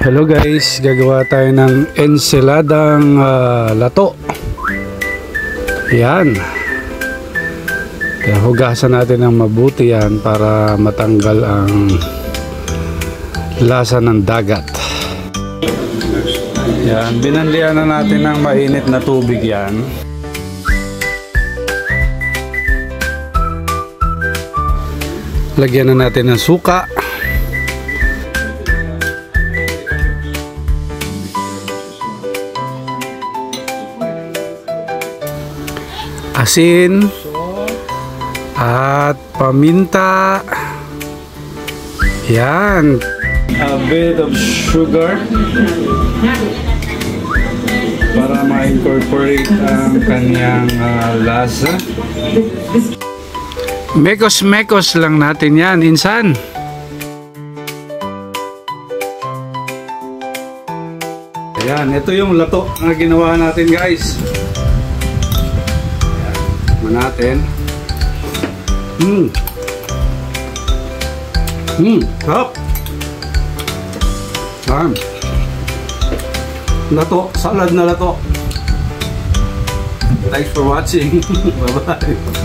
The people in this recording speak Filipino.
Hello guys, gagawa tayo ng ensaladang lato. Yan. Kaya hugasan natin ng mabuti yan para matanggal ang lasa ng dagat. Yan, binanlian na natin ng mainit na tubig yan. Lagyan na natin ng suka. Asin at paminta. Yan. A bit of sugar para ma-incorporate ang kanyang lasa. Mekos-mekos lang natin yan, insan. Ayan, ito yung lato na ginawa natin guys. Natin. Sarap. Lato, salad na lato. Thanks for watching. Bye bye.